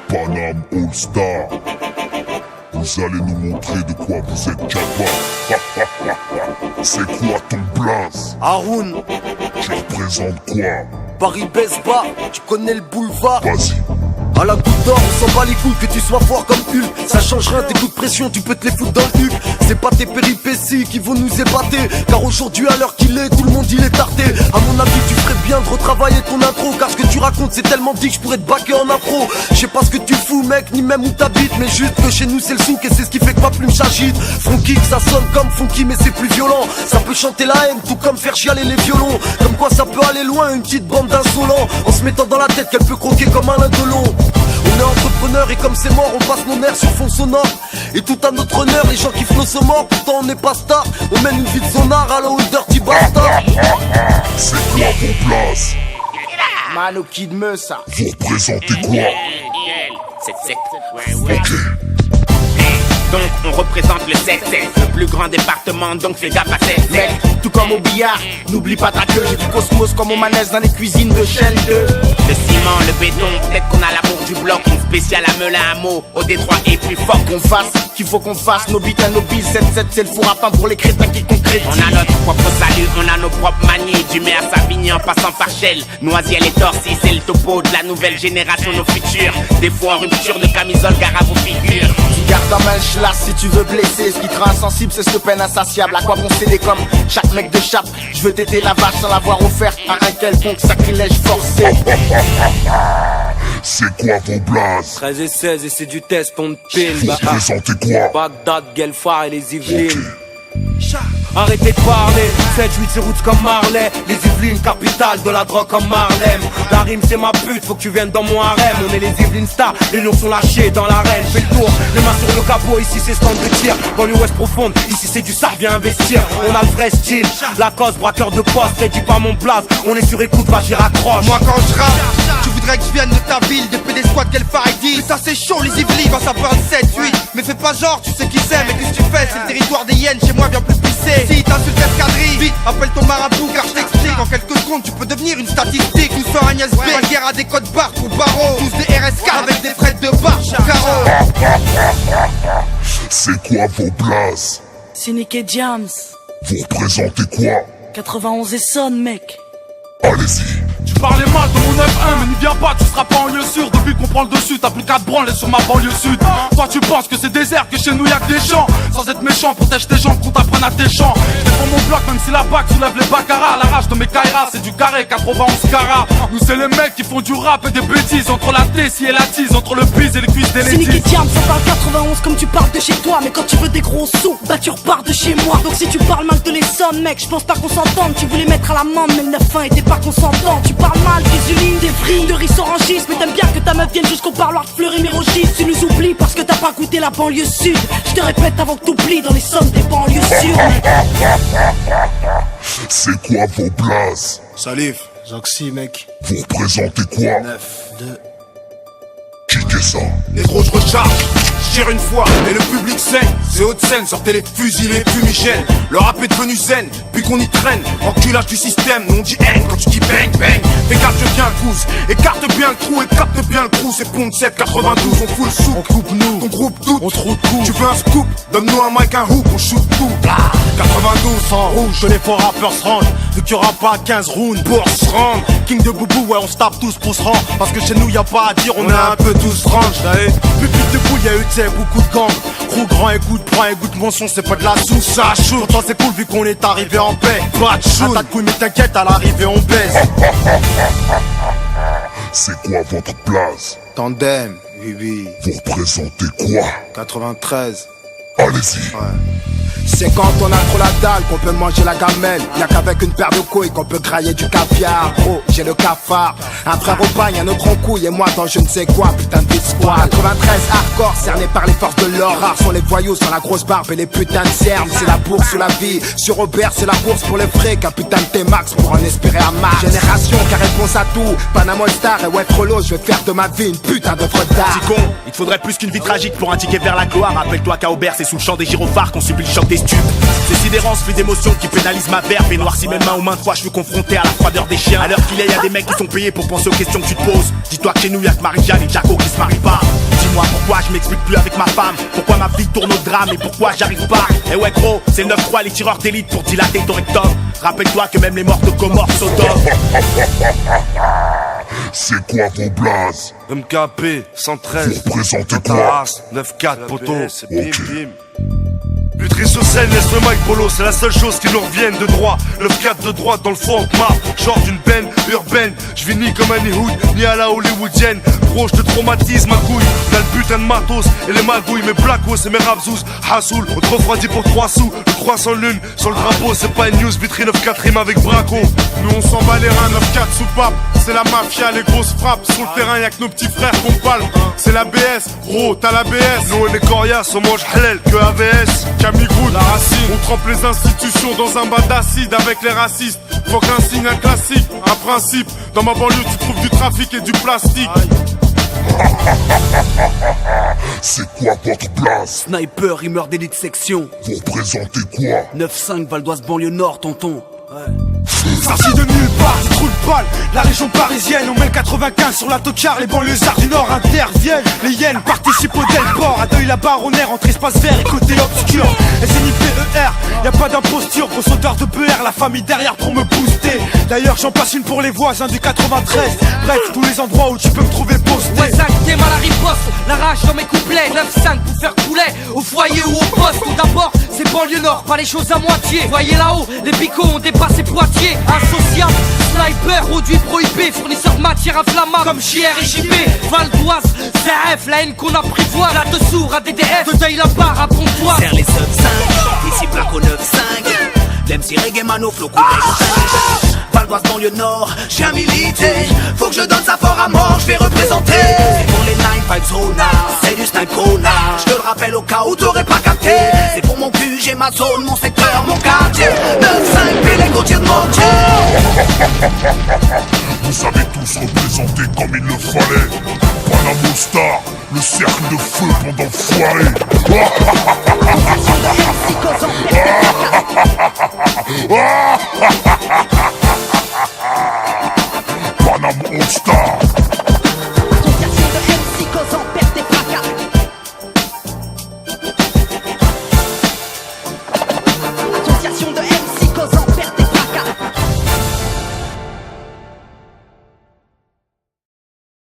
Paname All Star, vous allez nous montrer de quoi vous êtes capable. C'est quoi ton blaze? Haroun, Tu représentes quoi? Paris baisse bas, tu connais le boulevard. Vas-y. À la goutte d'or, on s'en bat les couilles que tu sois fort comme Hulk. Ça change rien, tes coups de pression, tu peux te les foutre dans le cul. C'est pas tes péripéties qui vont nous épater, car aujourd'hui à l'heure qu'il est, tout le monde il est tardé. À mon avis tu ferais bien de retravailler ton intro, car ce que tu racontes c'est tellement dit que je pourrais te baquer en impro. Je sais pas ce que tu fous mec, ni même où t'habites, mais juste que chez nous c'est le souk et c'est ce qui fait que ma plume s'agite. Funky que ça sonne comme funky mais c'est plus violent. Ça peut chanter la haine tout comme faire chialer les violons. Comme quoi ça peut aller loin une petite bande d'insolents, en se mettant dans la tête qu'elle peut croquer comme un lindelon. On est entrepreneur et comme c'est mort on passe nos nerfs sur fond sonore. Et tout à notre honneur les gens kiffent nos morts. Pourtant on n'est pas star, on mène une vie de zonard à la haut dirty bastard. C'est quoi vos places? Mano Kid Meusa. Vous représentez quoi? Ok. Donc on représente le 7-7, le plus grand département, donc fais gaffe à 7. Mec, tout comme au billard, n'oublie pas ta queue. J'ai du cosmos comme au manège dans les cuisines de Shell 2. Le ciment, le béton, peut-être qu'on a l'amour du bloc. Une spéciale à Melun à Meaux, au Détroit est plus fort. Qu'on fasse, qu'il faut qu'on fasse, nos beats à nos billes. 7-7 c'est le four à pain pour les crétins qui concrétisent. On a notre propre salut, on a nos propres manies. Du mai à Savigny en passant par Shell, Noisiel et Torcy, c'est le topo de la nouvelle génération, nos futurs. Des fois en rupture de camisole, gare à vos figures. Tu gardes ta main chlasse si tu veux blesser. Ce qui te rend insensible c'est ce peine insatiable. À quoi bon céder comme chaque mec de chape? Je veux téter la vache sans l'avoir offert à un quelconque sacrilège forcé. C'est quoi vos blazes? 13 et 16 et c'est du test, on te pile. Vous représentez quoi? Bagdad, Guelphar et les Yvelines. Arrêtez de parler, 7-8 c'est route comme Marley. Les Yvelines, capitale de la drogue comme Marlem. La rime c'est ma pute, faut que tu viennes dans mon harem. On est les Yvelines stars, les lions sont lâchés dans l'arène. Fais le tour, les mains sur le capot, ici c'est stand de tir. Dans l'ouest profonde, ici c'est du sard, viens investir. On a le vrai style, Lacoste, braqueur de poste. Dis pas mon place, on est sur écoute, vas-y raccroche. Moi quand je rappe, tu voudrais que je vienne de ta ville. Depuis des squats qu'elle dit. Mais ça c'est chaud les Yvelines quand ça parle 7-8. Mais fais pas genre, tu sais qui c'est. Mais qu'est-ce que tu fais, c'est le territoire des hyènes. Chez moi viens plus pisser. Si t'insultes l'escadrille, vite appelle ton marabout car je t'explique. En quelques secondes tu peux devenir une statistique. Nous sommes Agnès B, la guerre a des codes barres pour barreaux. Tous des RS4 avec des frettes de barre, carreau. C'est quoi vos blazes? Cynic et Jams. Vous représentez quoi? 91 et sonne mec. Allez-y. Tu parlais mal de mon 9-1 mais n'y viens pas, tu seras pas en lieu sûr. Depuis qu'on prend le dessus, t'as plus qu'à te branler sur ma banlieue sud. Toi tu penses que c'est désert, que chez nous y'a que des champs. Sans être méchant, protège tes gens, qu'on t'apprenne à tes champs. Je défends mon bloc même si la bac soulève les baccarat. La rage de mes Kairas, c'est du carré, 91 carats. Nous c'est les mecs qui font du rap et des bêtises. Entre la tessie et la tise, entre le bise et les cuisses des Cynic ladies. et Jams, on parle 91 comme tu parles de chez toi. Mais quand tu veux des gros sous, bah tu repars de chez moi. Donc si tu parles mal de l'Essonne mec, je pense pas qu'on s'entende. Tu voulais mettre à l'amende mais le 9-1 était pas consentant. Tu parles mal des Ulines, des Vries, de riz orangis. Mais t'aimes bien que ta meuf vienne jusqu'au parloir de Fleury Mérogis. Tu nous oublies parce que t'as pas goûté la banlieue sud. Je te répète avant que t'oublies dans les sommes des banlieues sud. C'est quoi vos blazes? Salif, Zoxy mec. Vous représentez quoi? 9-2. Kickez ça. Négro, je recharge, je tire une fois, et le public saigne. C'est Haute-Seine, sortez les fusils, les fumigènes. Le rap est devenu zen, puis qu'on y traîne. Enculage du système, nous on dit haine quand tu dis bang bang. Fais gaffe bien le pouce, écarte bien le trou, écarte bien le trou. C'est Pont 7, 92, on fout le sou. On coupe nous, ton groupe tout, on trouve tout. Tu veux un scoop, donne-nous un mic, un hook, on shoot tout. 92 sans rouge, que les faux rappeurs se rangent. Vu qu'il y aura pas 15 rounds pour se rendre. King de Boubou, ouais on se tape tous pour se rendre. Parce que chez nous y a pas à dire, on est un peu tous range. Plus vite de boule, y'a eu t'sais beaucoup de gangs. Gros grand écoute, prends un goût de mention, c'est pas de la soupe, ça chaud. Pourtant c'est cool vu qu'on est arrivé en paix. Pas de chou, un tas de couilles mais t'inquiète, à l'arrivée on baise. C'est quoi votre place? Tandem, oui. Vous représentez quoi? 93. Allez-y. C'est quand on a trop la dalle qu'on peut manger la gamelle. Y'a qu'avec une paire de couilles qu'on peut grailler du caviar. Oh, j'ai le cafard. Un frère au bagne, un autre en couille. Et moi dans je ne sais quoi, putain de squad. 93 hardcore, cerné par les forces de l'or. Rares sont les voyous, sans la grosse barbe et les putains de cernes. C'est la bourse ou la vie. Sur Robert, c'est la bourse pour les frics. Un putain de T-Max pour en espérer un max. Génération qui réponse à tout. Panama Star et ouais Frollo, je vais faire de ma vie une putain d'œuvre d'art. Petit con, il te faudrait plus qu'une vie tragique pour un ticket vers la gloire. Rappelle-toi qu'à Aubert, c'est sous le champ des gyrophares qu'on subit le choc des stupes. C'est sidérant, ce flux d'émotions qui pénalise ma verve et noircit mes mains aux maintes fois je suis confronté à la froideur des chiens. À l'heure qu'il est, y'a des mecs qui sont payés pour penser aux questions que tu te poses. Dis-toi que chez nous y'a que Marie-Jeanne et Jaco qui se marient pas. Dis-moi pourquoi je m'explique plus avec ma femme, pourquoi ma vie tourne au drame et pourquoi j'arrive pas. Et ouais gros, c'est le 9-3 les tireurs d'élite pour dilater ton rectum. Rappelle-toi que même les morts de Comores s'odorent. C'est quoi vos blazes? MKP 113. Vous représentez quoi? 9-4 poteau. Lutterie sur scène, laisse le mic polo, c'est la seule chose qui nous revienne de droit. Le 4 de droite dans le fond map, genre d'une peine urbaine. Je vis ni comme Annie Hood, ni à la hollywoodienne. Gros, je te traumatise ma couille. On a le putain de matos et les magouilles, mes blacos et mes rapzous. Hassoul, on te refroidit pour 3 sous. Le croissant lune, sur le drapeau, c'est pas une news, vitrine 9-4 rime avec Braco. Nous on s'en bat les reins, 9-4 soupape. C'est la mafia, les grosses frappes. Sur le terrain, y'a que nos petits frères qu'on palme. C'est la BS, gros, t'as la BS. Nous on est coriaces, on mange halal que AVS. Camille Groot, la racine. On trempe les institutions dans un bas d'acide avec les racistes. Faut qu'un signe, un classique, un principe. Dans ma banlieue, tu trouves du trafic et du plastique. C'est quoi votre blaze? Sniper, rimeur d'élite section. Vous représentez quoi? 9-5, Val d'Oise, banlieue nord, tonton. Sorti de nulle part, du trou de balle, la région parisienne, on met le 95 sur la tocard, les banlieusards du nord interviennent. Les hyènes participent au Delport, à Deuil la Baronnaire, entre espace vert et côté obscur. SNIPER, y'a pas d'imposture, grosse odeur de BR, la famille derrière pour me booster. D'ailleurs j'en passe une pour les voisins du 93. Bref, tous les endroits où tu peux me trouver posté. Ouais, Zach, t'es mal à riposte, la rage dans mes couplets. 9-5 pour faire couler, au foyer ou au poste. Tout d'abord, c'est banlieue nord, pas les choses à moitié. Voyez là-haut, les picots ont dépassé Poitiers. Associable, sniper, produit prohibé, fournisseur de matière inflammable comme JR et JB. Val d'Oise, CF, la haine qu'on apprivoise. Là dessous, ADDF, de Deuil la barre à Pontoise. Vers les sub 5, ici Black au 9-5. L'MC Reggae Mano, flow coup Val d'Oise, banlieue nord, j'ai un milité. Faut que je donne ça fort à mort, je vais représenter. C'est pour les 9-5 Zona, c'est du snipe Corona. Je te le rappelle au cas où t'aurais pas capté. C'est pour mon cul, j'ai ma zone, mon secteur, mon quartier. 9-5, puis les côtiers de mon Dieu. Vous savez tous représenter comme il le fallait. Panamo Star, le cercle de feu pendant le foiré.